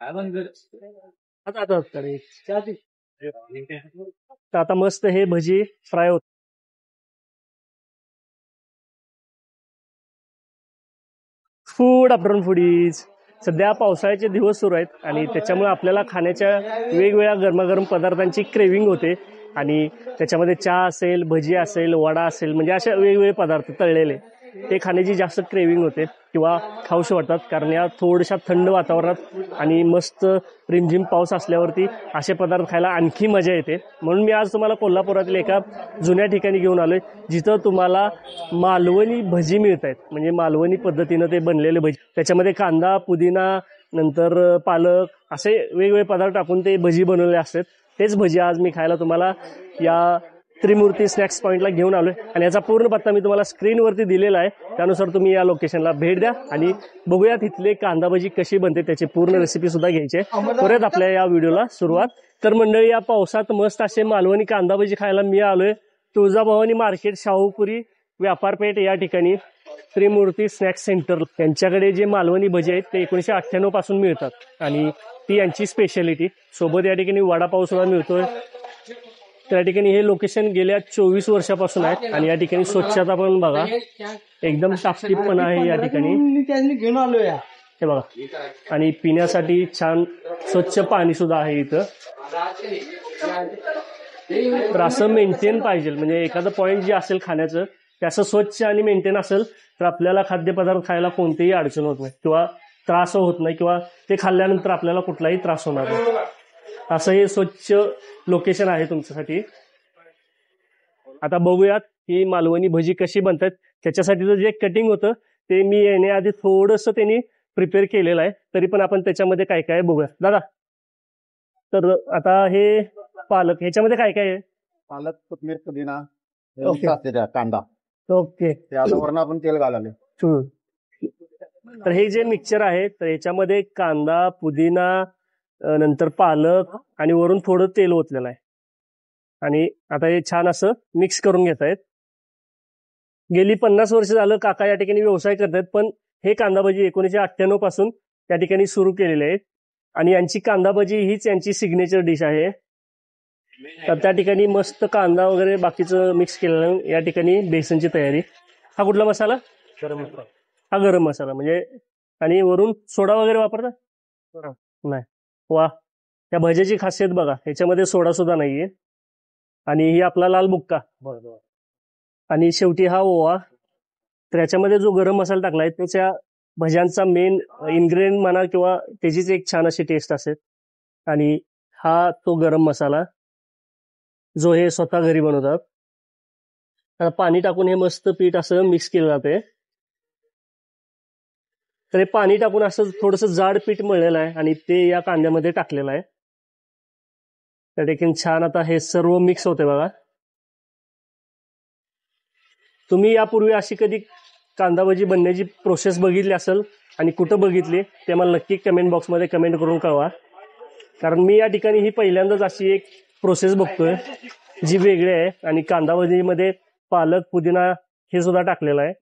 आता आता मस्त हे भजी फ्राय होत. Food after foodies. सध्या पावसाळ्याचे दिवस सुरू आहेत आणि त्याच्यामुळे आपल्याला खाण्याच्या वेगवेगळ्या गरमागरम पदार्थांची क्रेविंग होते आणि त्याच्यामध्ये चहा असेल, भजी असेल, वडा असेल, म्हणजे अशा वेगवेगळे पदार्थ तळलेले ते खाण्याची जास्त क्रेविंग होते किंवा खाऊशी वाटतात. कारण या थोड्याशा थंड वातावरणात आणि मस्त रिमझिम पाऊस असल्यावरती असे पदार्थ खायला आणखी मजा येते. म्हणून मी आज तुम्हाला कोल्हापुरातील एका जुन्या ठिकाणी घेऊन आलोय जिथं तुम्हाला मालवणी भजी मिळत आहेत. म्हणजे मालवणी पद्धतीनं ते बनलेले भजी, त्याच्यामध्ये कांदा, पुदिना, नंतर पालक असे वेगवेगळे पदार्थ टाकून ते भजी बनवलेले असतात. तेच भजी आज मी खायला तुम्हाला या त्रिमूर्ती स्नॅक्स पॉईंटला घेऊन आलोय आणि याचा पूर्ण पत्ता मी तुम्हाला स्क्रीनवरती दिलेला आहे. त्यानुसार तुम्ही या लोकेशनला भेट द्या आणि बघूया तिथले कांदा भजी कशी बनते, त्याची पूर्ण रेसिपी सुद्धा घ्यायची आहे. करूयात आपल्या या व्हिडिओला सुरुवात. तर मंडळी, या पावसात मस्त असे मालवणी कांदा भजी खायला मी आलोय तुळजाभवानी मार्केट, शाहूपुरी व्यापारपेठ या ठिकाणी त्रिमूर्ती स्नॅक्स सेंटर. त्यांच्याकडे जे मालवणी भजी आहेत ते 1998 पासून मिळतात आणि ती यांची स्पेशालिटी. सोबत या ठिकाणी वडापाव सुद्धा मिळतोय. त्या ठिकाणी हे लोकेशन गेल्या 24 वर्षापासून आहे आणि या ठिकाणी स्वच्छता पण बघा, एकदम टापटीप आहे या ठिकाणी. घेऊन आलोय हे बघा, आणि पिण्यासाठी छान स्वच्छ पाणी सुद्धा आहे इथं. तर असं मेंटेन पाहिजे, म्हणजे एखादं पॉईंट जे असेल खाण्याचं ते असं स्वच्छ आणि मेंटेन असेल तर आपल्याला खाद्यपदार्थ खायला कोणतीही अडचण होत नाही किंवा त्रास होत नाही किंवा ते खाल्ल्यानंतर आपल्याला कुठलाही त्रास होणार नाही. असं हे स्वच्छ लोकेशन आहे तुमच्यासाठी. आता बघूयात ही मालवणी भजी कशी बनतात. त्याच्यासाठीचं जे कटिंग होतं ते मी येण्याआधी थोडंसं त्यांनी प्रिपेअर केलेलं आहे. तरी पण आपण त्याच्यामध्ये काय काय बघूया. दादा, तर आता हे पालक, ह्याच्यामध्ये काय काय आहे? पालक, कोथिंबीर, पुदिना, कांदा. ओके, त्याच्यावरून आपण तेल घालाले. तर हे जे मिक्सचर आहे तर याच्यामध्ये कांदा, पुदिना, नंतर पालक आणि वरून थोडं तेल ओतलेलं आहे आणि आता हे छान असं मिक्स करून घेत आहेत. गेली 50 वर्ष झालं काका या ठिकाणी व्यवसाय करतात, पण हे कांदा भजी 1998 पासून त्या ठिकाणी सुरू केलेले आहेत आणि यांची कांदा भजी हीच यांची सिग्नेचर डिश आहे. तर त्या ठिकाणी मस्त कांदा वगैरे बाकीचं मिक्स केलेलं. या ठिकाणी बेसनची तयारी. हा कुठला मसाला? गरम मसाला. हा गरम मसाला म्हणजे. आणि वरून सोडा वगैरे वापरता? नाही. वा, त्या भज्याची खासियत बघा, ह्याच्यामध्ये सोडा सुद्धा नाहीये. आणि ही आपला लाल बुक्का, आणि शेवटी हा ओवा. तर याच्यामध्ये जो गरम मसाला टाकलाय त्याच्या भज्यांचा मेन इन्ग्रेडियंट म्हणा किंवा त्याचीच एक छान अशी टेस्ट असेल. आणि हा तो गरम मसाला जो हे स्वतः घरी बनवतात. आता पाणी टाकून हे मस्त पीठ असं मिक्स केलं जाते. तर हे पाणी टाकून असं थोडंसं जाड पीठ मळलेलं आहे आणि ते या कांद्यामध्ये टाकलेलं आहे. त्या ठिकाणी छान आता हे सर्व मिक्स होते बघा. तुम्ही यापूर्वी अशी कधी कांदा भजी बनण्याची प्रोसेस बघितली असेल आणि कुठं बघितली ते मला नक्की कमेंट बॉक्समध्ये कमेंट करून कळवा. कारण मी या ठिकाणी ही पहिल्यांदाच अशी एक प्रोसेस बघतोय जी वेगळी आहे. आणि कांदा भजीमध्ये पालक, पुदिना हे सुद्धा टाकलेलं आहे.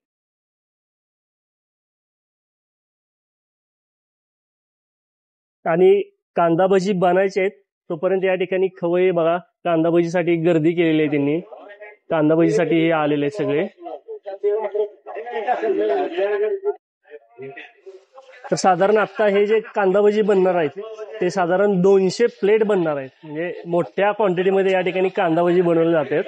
आणि कांदा भजी बनायचे आहेत तोपर्यंत या ठिकाणी खवय्ये बघा कांदा भजीसाठी गर्दी केलेली आहे त्यांनी. कांदा भजीसाठी हे आलेले आहेत सगळे. तर साधारण आता हे जे कांदा भजी बनणार आहेत ते साधारण 200 प्लेट बनणार आहेत. म्हणजे मोठ्या क्वांटिटीमध्ये या ठिकाणी कांदा भजी बनवले जातात.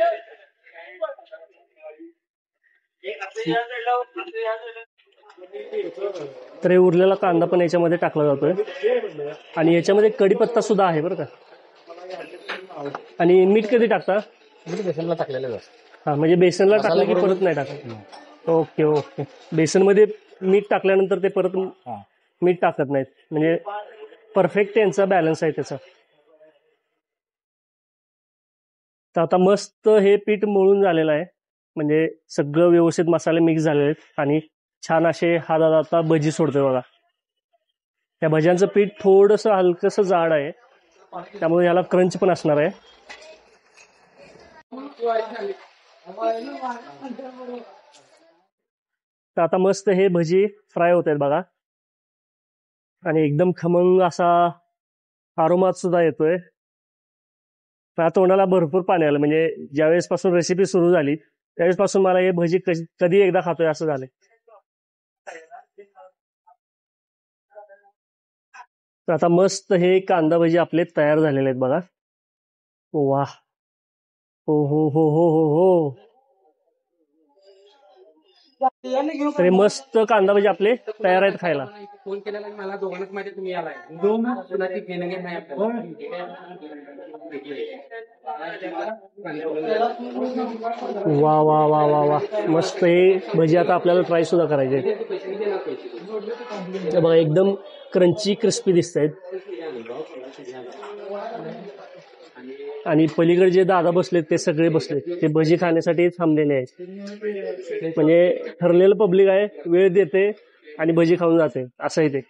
तर हे उरलेला कांदा पण याच्यामध्ये टाकला जातोय आणि याच्यामध्ये कढीपत्ता सुद्धा आहे बरं का. आणि मीठ कधी टाकता? बेसनला टाकलेलं. हा, म्हणजे बेसनला टाकलं की परत नाही टाकत. Okay okay. बेसनमध्ये मीठ टाकल्यानंतर ते परत मीठ टाकत नाहीत, म्हणजे परफेक्ट त्यांचा बॅलन्स आहे त्याचा. तर आता मस्त हे पीठ मळून झालेलं आहे, म्हणजे सगळं व्यवस्थित मसाले मिक्स झालेले आहेत आणि छान असे हातात आता भजी सोडतोय बघा. त्या भज्यांचं पीठ थोडंसं हलकंसं जाड आहे त्यामुळे याला क्रंच पण असणार आहे. तर आता मस्त हे भजी फ्राय होत आहेत बघा आणि एकदम खमंग असा आरोमात सुद्धा येतोय. माझ्या तोंडाला भरपूर पाणी आलं, म्हणजे ज्यावेळेस पासून रेसिपी सुरू झाली त्यावेळेस पासून मला हे भजी कधी एकदा खातोय असं झालंय. तर आता मस्त हे कांदा भजी आपले तयार झालेले आहेत बघा. वा, हो हो हो हो हो हो. तर हे मस्त कांदा भजी आपले तयार आहेत खायला. फोन केलेला मला दोघांनाच माहिती तुम्ही आलाय. दोन कुणाची घेणं घेणं नाही आपल्याला. वा वा वा वा वा, मस्त हे भजी आता आपल्याला ट्राय सुद्धा करायचे. बघा एकदम क्रंची क्रिस्पी दिसत आहेत. आणि पलीकडे जे दादा बसलेत ते सगळे बसलेत, ते भजी खाण्यासाठी थांबलेले आहेत. म्हणजे ठरलेलं पब्लिक आहे, वेळ देते आणि भजी खाऊन जाते असं आहे ते.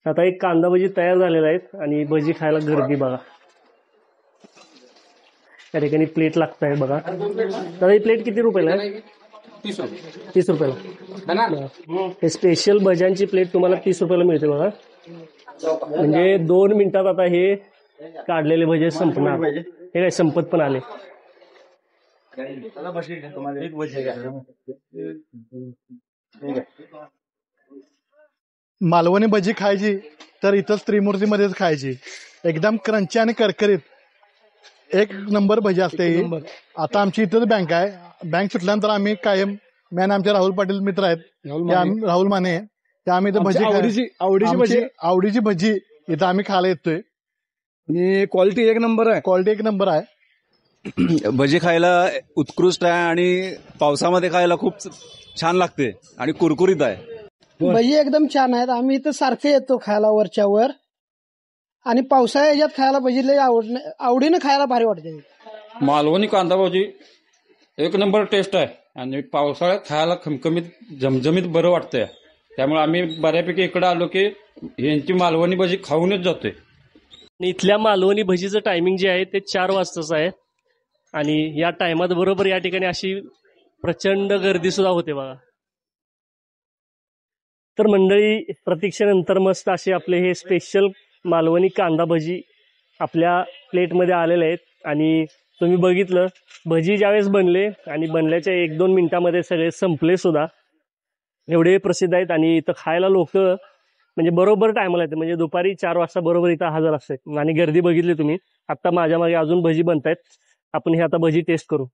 आता एक कांदा भजी तयार झालेला आहेत आणि भजी खायला गर्दी बघा. त्या ठिकाणी प्लेट लागत आहे बघा. तर ही प्लेट किती रुपयाला आहे? 30 रुपयाला. हे स्पेशल भज्यांची प्लेट तुम्हाला 30 रुपयाला मिळते बघा. म्हणजे 2 मिनिटात आता हे काढलेले भजे संपणार. हे काय संपत पण आले. मालवणी भजी खायची तर इथंच त्रिमूर्तीमध्येच खायची. एकदम क्रंची आणि करकरीत एक नंबर भजी असते ही. आता आमची इथंच बँक आहे. बँक सुटल्यानंतर आम्ही कायम मॅन आमचे राहुल पाटील मित्र आहेत, राहुल माने, ते आम्ही इथं भजी आवडीची भजी इथं आम्ही खायला येतोय. आणि क्वालिटी एक नंबर आहे. क्वालिटी एक नंबर आहे. भजी खायला उत्कृष्ट आहे आणि पावसामध्ये खायला खूप छान लागते आणि कुरकुरीत आहे. भजी एकदम छान आहेत. आम्ही इथं सारखे येतो खायला वरच्या वर. आणि पावसाळ्या याच्यात खायला भजी लय आवडीनं खायला भारी वाटते. मालवणी कांदा भजी एक नंबर टेस्ट आहे आणि पावसाळ्यात खायला खमखमीत झमझमीत बरं वाटतंय. त्यामुळे आम्ही बऱ्यापैकी इकडे आलो की यांची मालवणी भजी खाऊनच जातोय. इथल्या मालवणी भजीचं टायमिंग जे आहे ते 4 वाजताच आहे. आणि या टायमात बरोबर या ठिकाणी अशी प्रचंड गर्दी सुद्धा होते बघा. तर मंडळी, प्रतीक्षेनंतर मस्त असे आपले हे स्पेशल मालवणी कांदा भजी आपल्या प्लेटमध्ये आलेले आहेत. आणि तुम्ही बघितलं भजी ज्यावेळेस बनले आणि बनल्याच्या 1-2 मिनिटांमध्ये सगळे संपले सुद्धा. एवढे प्रसिद्ध आहेत आणि इथं खायला लोक म्हणजे बरोबर टायमाला येते. म्हणजे दुपारी 4 वाजता बरोबर इथं हजर असते. आणि गर्दी बघितली तुम्ही. आता माझ्या मागे अजून भजी बनतायत. आपण हे आता भजी टेस्ट करू.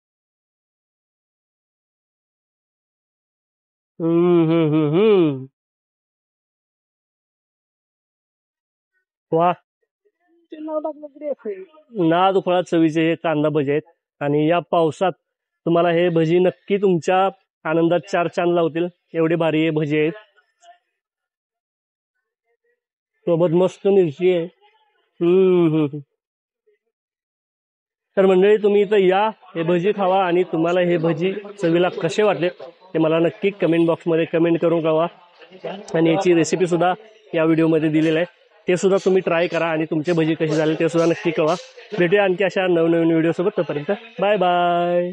वा, नाद उकळा चवीचे हे कांदा भजी आहेत. आणि या पावसात तुम्हाला हे भजी नक्की तुमच्या आनंदात 4 चांद लावतील. एवढे भारी हे भजी आहेत. सोबत मस्त मिरची आहे. तर मंडळी, तुम्ही इथं या, हे भजी खावा आणि तुम्हाला हे भजी चवीला कसे वाटले ते मला नक्की कमेंट बॉक्समध्ये कमेंट करून कळवा. आणि याची रेसिपी सुद्धा या व्हिडिओमध्ये दिलेली आहे, ते सुद्धा तुम्ही ट्राय करा आणि तुमचे भजी कसे झाले ते सुद्धा नक्की कळवा. भेटूया आणखी अशा नवनवीन व्हिडिओ सोबत. तोपर्यंत बाय बाय.